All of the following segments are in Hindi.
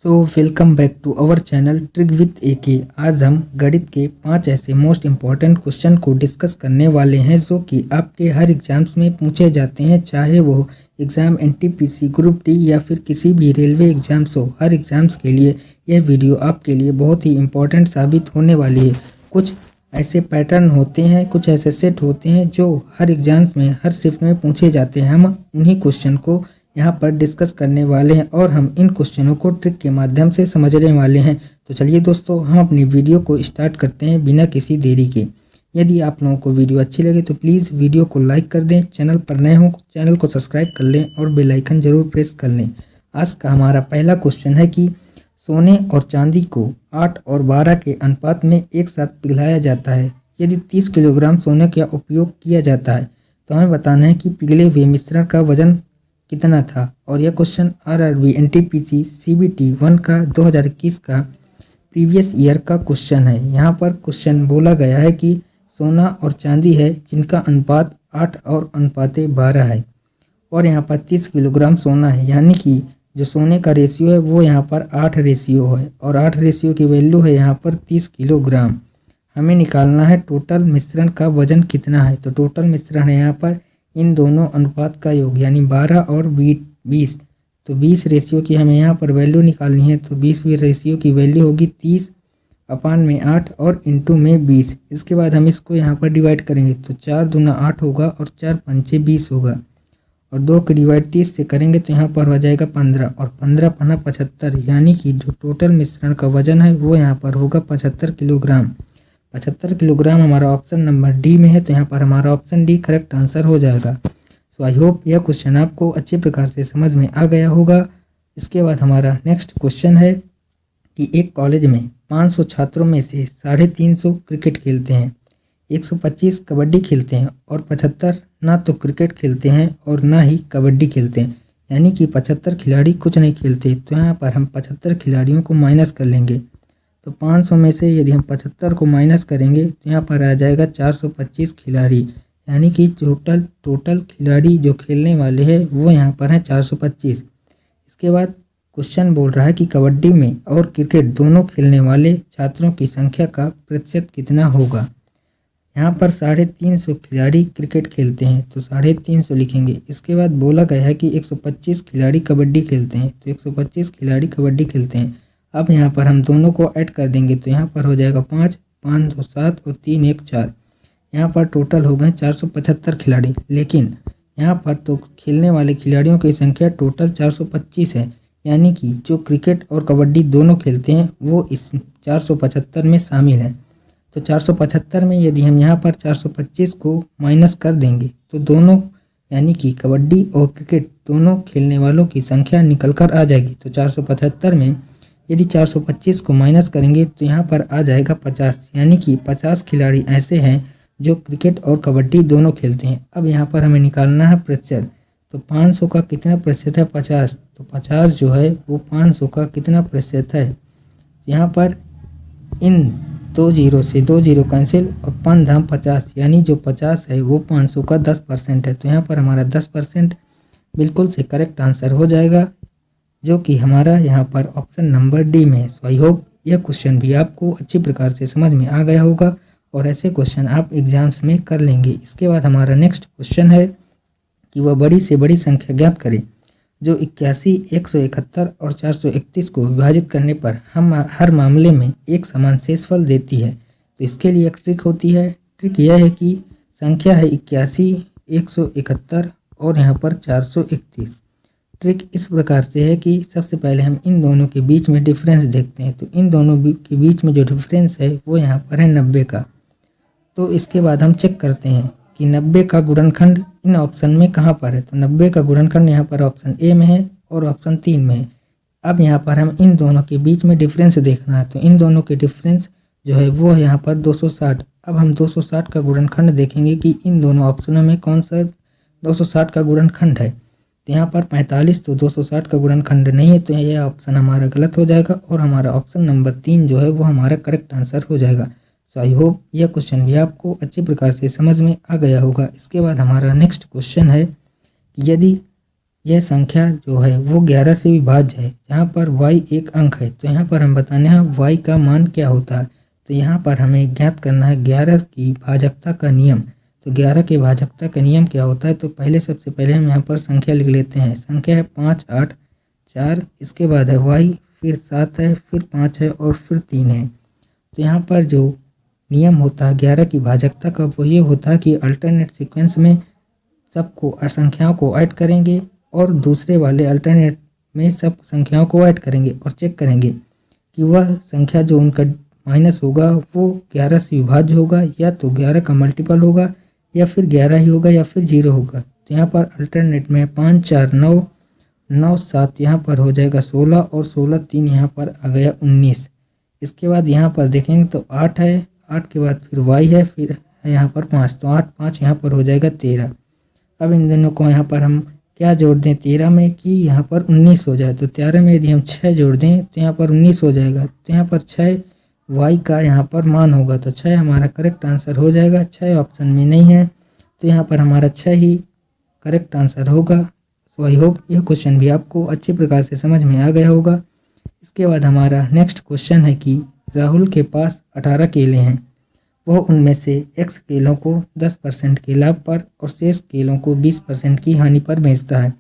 So welcome back to our channel trick with AK. आज हम गणित के 5 ऐसे मोस्ट इम्पॉर्टेंट क्वेश्चन को डिस्कस करने वाले हैं जो कि आपके हर एग्जाम्स में पूछे जाते हैं, चाहे वो एग्ज़ाम एनटीपीसी, ग्रुप डी या फिर किसी भी रेलवे एग्जाम्स हो। हर एग्जाम्स के लिए यह वीडियो आपके लिए बहुत ही इम्पोर्टेंट साबित होने वाली है। कुछ ऐसे पैटर्न होते हैं, कुछ ऐसे सेट होते हैं जो हर एग्जाम्स में, हर शिफ्ट में पूछे जाते हैं। हम उन्हीं क्वेश्चन को यहाँ पर डिस्कस करने वाले हैं और हम इन क्वेश्चनों को ट्रिक के माध्यम से समझने वाले हैं। तो चलिए दोस्तों, हम अपनी वीडियो को स्टार्ट करते हैं बिना किसी देरी के। यदि आप लोगों को वीडियो अच्छी लगे तो प्लीज़ वीडियो को लाइक कर दें, चैनल पर नए हो चैनल को सब्सक्राइब कर लें और बेल आइकन जरूर प्रेस कर लें। आज का हमारा पहला क्वेश्चन है कि सोने और चांदी को 8 और 12 के अनुपात में एक साथ पिघलाया जाता है। यदि 30 किलोग्राम सोने का उपयोग किया जाता है तो हमें बताना है कि पिघले हुए मिश्रण का वजन कितना था। और यह क्वेश्चन आरआरबी एनटीपीसी सीबीटी 1 का 2021 का प्रीवियस ईयर का क्वेश्चन है। यहाँ पर क्वेश्चन बोला गया है कि सोना और चांदी है जिनका अनुपात 8 और अनुपात 12 है और यहाँ पर 30 किलोग्राम सोना है, यानी कि जो सोने का रेशियो है वो यहाँ पर 8 रेशियो है और 8 रेशियो की वैल्यू है यहाँ पर 30 किलोग्राम। हमें निकालना है टोटल मिश्रण का वजन कितना है। तो टोटल मिश्रण है यहाँ पर इन दोनों अनुपात का योग, यानी 12 और 20। तो 20 रेशियो की हमें यहाँ पर वैल्यू निकालनी है। तो 20 रेशियो की वैल्यू होगी 30 अपान में 8 और इंटू में 20। इसके बाद हम इसको यहाँ पर डिवाइड करेंगे तो 4 दूना 8 होगा और 4 पंचे 20 होगा और 2 के डिवाइड 30 से करेंगे तो यहाँ पर हो जाएगा 15 और 15 पन्ना 75, यानी कि जो टोटल मिश्रण का वजन है वो यहाँ पर होगा 75 किलोग्राम। 75 किलोग्राम हमारा ऑप्शन नंबर डी में है, तो यहाँ पर हमारा ऑप्शन डी करेक्ट आंसर हो जाएगा। सो आई होप यह क्वेश्चन आपको अच्छे प्रकार से समझ में आ गया होगा। इसके बाद हमारा नेक्स्ट क्वेश्चन है कि एक कॉलेज में 500 छात्रों में से 350 क्रिकेट खेलते हैं, 125 कबड्डी खेलते हैं और 75 ना तो क्रिकेट खेलते हैं और ना ही कबड्डी खेलते हैं, यानी कि 75 खिलाड़ी कुछ नहीं खेलते। तो यहाँ पर हम 75 खिलाड़ियों को माइनस कर लेंगे। तो 500 में से यदि हम 75 को माइनस करेंगे तो यहाँ पर आ जाएगा 425 खिलाड़ी, यानी कि टोटल खिलाड़ी जो खेलने वाले हैं वो यहाँ पर हैं 425। इसके बाद क्वेश्चन बोल रहा है कि कबड्डी में और क्रिकेट दोनों खेलने वाले छात्रों की संख्या का प्रतिशत कितना होगा। यहाँ पर 350 खिलाड़ी क्रिकेट खेलते हैं तो 350 लिखेंगे। इसके बाद बोला गया है कि 125 खिलाड़ी कबड्डी खेलते हैं, तो 125 खिलाड़ी कबड्डी खेलते हैं। अब यहाँ पर हम दोनों को ऐड कर देंगे तो यहाँ पर हो जाएगा 5, 5 2 7 और 3 1 4। यहाँ पर टोटल हो गए 475 खिलाड़ी, लेकिन यहाँ पर तो खेलने वाले खिलाड़ियों की संख्या टोटल 425 है, यानी कि जो क्रिकेट और कबड्डी दोनों खेलते हैं वो इस 475 में शामिल है। तो 475 में यदि हम यहाँ पर 425 को माइनस कर देंगे तो दोनों, यानी कि कबड्डी और क्रिकेट दोनों खेलने वालों की संख्या निकल कर आ जाएगी। तो 475 में यदि 425 को माइनस करेंगे तो यहाँ पर आ जाएगा 50, यानी कि 50 खिलाड़ी ऐसे हैं जो क्रिकेट और कबड्डी दोनों खेलते हैं। अब यहाँ पर हमें निकालना है प्रतिशत। तो 500 का कितना प्रतिशत है, 50। तो 50 जो है वो 500 का कितना प्रतिशत है। यहाँ पर इन 2 जीरो से 2 जीरो कैंसिल और 5 धाम 50, यानी जो 50 है वो 500 का 10% है। तो यहाँ पर हमारा 10% बिल्कुल से करेक्ट आंसर हो जाएगा, जो कि हमारा यहाँ पर ऑप्शन नंबर डी में है। सो आई होप यह क्वेश्चन भी आपको अच्छी प्रकार से समझ में आ गया होगा और ऐसे क्वेश्चन आप एग्जाम्स में कर लेंगे। इसके बाद हमारा नेक्स्ट क्वेश्चन है कि वह बड़ी से बड़ी संख्या ज्ञात करें जो 81, 171 और 431 को विभाजित करने पर हम हर मामले में एक समान शेषफल देती है। तो इसके लिए एक ट्रिक होती है। ट्रिक यह है कि संख्या है 81, 171 और यहाँ पर 431। ट्रिक इस प्रकार से है कि सबसे पहले हम इन दोनों के बीच में डिफरेंस देखते हैं। तो इन दोनों के बीच में जो डिफरेंस है वो यहाँ पर है 90 का। तो इसके बाद हम चेक करते हैं कि 90 का गुणनखंड इन ऑप्शन में कहाँ पर है। तो 90 का गुणनखंड यहाँ पर ऑप्शन ए में है और ऑप्शन 3 में है। अब यहाँ पर हम इन दोनों के बीच में डिफरेंस देखना है। तो इन दोनों के डिफरेंस जो है वो यहाँ पर 260। अब हम 260 का गुणनखंड देखेंगे कि इन दोनों ऑप्शनों में कौन सा 260 का गुणनखंड है। तो यहाँ पर 45 तो 260 का गुणनखंड नहीं है, तो यह ऑप्शन हमारा गलत हो जाएगा और हमारा ऑप्शन नंबर 3 जो है वो हमारा करेक्ट आंसर हो जाएगा। सो आई होप यह क्वेश्चन भी आपको अच्छे प्रकार से समझ में आ गया होगा। इसके बाद हमारा नेक्स्ट क्वेश्चन है कि यदि यह संख्या जो है वो 11 से विभाज्य है, जहाँ पर y एक अंक है। तो यहाँ पर हम बताने हैं y का मान क्या होता है। तो यहाँ पर हमें ज्ञात करना है 11 की भाजकता का नियम। तो 11 के भाजकता का नियम क्या होता है, तो सबसे पहले हम यहाँ पर संख्या लिख लेते हैं। संख्या है 5 8 4, इसके बाद है y, फिर 7 है, फिर 5 है और फिर 3 है। तो यहाँ पर जो नियम होता है 11 की भाजकता का, वो ये होता है कि अल्टरनेट सीक्वेंस में सबको संख्याओं को ऐड करेंगे और दूसरे वाले अल्टरनेट में सब संख्याओं को ऐड करेंगे और चेक करेंगे कि वह संख्या जो उनका माइनस होगा वो 11 से विभाज्य होगा, या तो 11 का मल्टीपल होगा, या फिर 11 ही होगा, या फिर 0 होगा। तो यहाँ पर अल्टरनेट में 5 4 9 9 7 यहाँ पर हो जाएगा 16 और 16 3 यहाँ पर आ गया 19। इसके बाद यहाँ पर देखेंगे तो 8 है, 8 के बाद फिर y है, फिर यहाँ पर 5, तो 8 5 यहाँ पर हो जाएगा 13। अब इन दोनों को यहाँ पर हम क्या जोड़ दें 13 में कि यहाँ पर 19 हो जाए। तो 13 में यदि हम 6 जोड़ दें तो यहाँ पर 19 हो जाएगा। तो यहाँ पर 6 y का यहाँ पर मान होगा, तो 6 हमारा करेक्ट आंसर हो जाएगा। 6 ऑप्शन में नहीं है, तो यहाँ पर हमारा 6 ही करेक्ट आंसर होगा। सो आई होप यह क्वेश्चन भी आपको अच्छी प्रकार से समझ में आ गया होगा। इसके बाद हमारा नेक्स्ट क्वेश्चन है कि राहुल के पास 18 केले हैं, वह उनमें से x केलों को 10% के लाभ पर और शेष केलों को 20% की हानि पर बेचता है।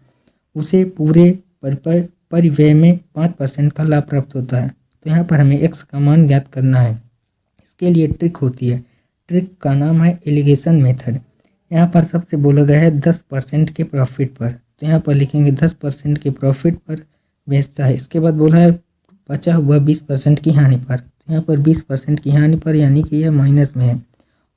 उसे पूरे परिव्यय में 5% का लाभ प्राप्त होता है। तो यहाँ पर हमें x का मान ज्ञात करना है। इसके लिए ट्रिक होती है, ट्रिक का नाम है एलिगेशन मेथड। यहाँ पर सबसे बोला गया है 10% के प्रॉफिट पर, तो यहाँ पर लिखेंगे 10% के प्रॉफिट पर बेचता है। इसके बाद बोला है बचा हुआ 20% की हानि पर, तो यहाँ पर 20% की हानि पर यानी कि यह माइनस में है,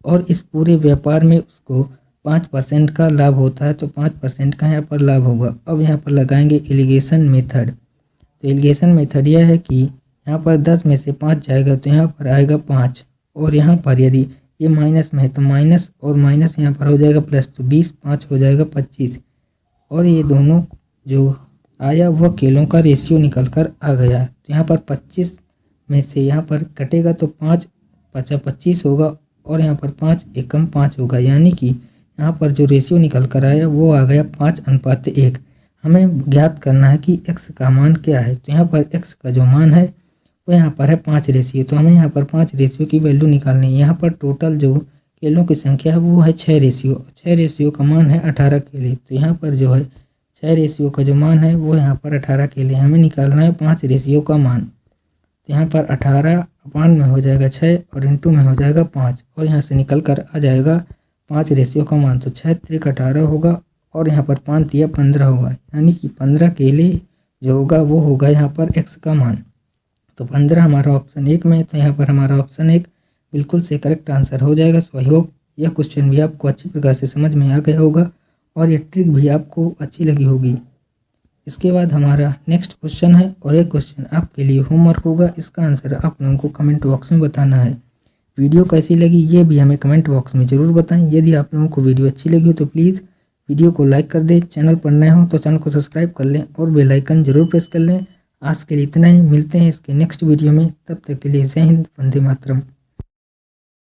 और इस पूरे व्यापार में उसको 5% का लाभ होता है, तो 5% का यहाँ पर लाभ होगा। अब यहाँ पर लगाएंगे एलिगेशन मेथड। तो एलिगेशन मेथड यह है कि यहाँ पर 10 में से 5 जाएगा तो यहाँ पर आएगा 5, और यहाँ पर यदि ये माइनस में है तो माइनस और माइनस यहाँ पर हो जाएगा प्लस, तो 20 5 हो जाएगा 25, और ये दोनों जो आया वह केलों का रेशियो निकल कर आ गया। तो यहाँ पर 25 में से यहाँ पर कटेगा तो 5 5 25 होगा, और यहाँ पर 5 एकम 5 होगा, यानी कि यहाँ पर जो रेशियो निकल कर आया वो आ गया 5:1। हमें ज्ञात करना है कि x का मान क्या है। तो यहाँ पर x का जो मान है वो यहाँ पर है 5 रेशियो, तो हमें यहाँ पर 5 रेशियो की वैल्यू निकालनी है। यहाँ पर टोटल जो केलों की संख्या है वो है 6 रेशियो, 6 रेशियो का मान है 18 केले। तो यहाँ पर जो है 6 रेशियो का जो मान है वो यहाँ पर 18 केले, हमें निकालना है 5 रेशियो का मान। तो यहाँ पर 18 अपान में हो जाएगा 6 और इंटू में हो जाएगा 5, और यहाँ से निकल कर आ जाएगा 5 रेशियो का मान। तो 6 3 18 होगा, और यहाँ पर 5 3 15 होगा, यानी कि 15 केले जो होगा वो होगा यहाँ पर x का मान। तो 15 हमारा ऑप्शन 1 में है, तो यहाँ पर हमारा ऑप्शन 1 बिल्कुल से करेक्ट आंसर हो जाएगा। सो आई होप यह क्वेश्चन भी आपको अच्छी प्रकार से समझ में आ गया होगा, और ये ट्रिक भी आपको अच्छी लगी होगी। इसके बाद हमारा नेक्स्ट क्वेश्चन है, और ये क्वेश्चन आपके लिए होमवर्क होगा। इसका आंसर आप लोगों को कमेंट बॉक्स में बताना है। वीडियो कैसी लगी ये भी हमें कमेंट बॉक्स में ज़रूर बताएं। यदि आप लोगों को वीडियो अच्छी लगी हो तो प्लीज़ वीडियो को लाइक कर दें, चैनल पर नए हो तो चैनल को सब्सक्राइब कर लें और बेल आइकन जरूर प्रेस कर लें। आज के लिए इतना ही, मिलते हैं इसके नेक्स्ट वीडियो में। तब तक के लिए जय हिंद, वंदे मातरम।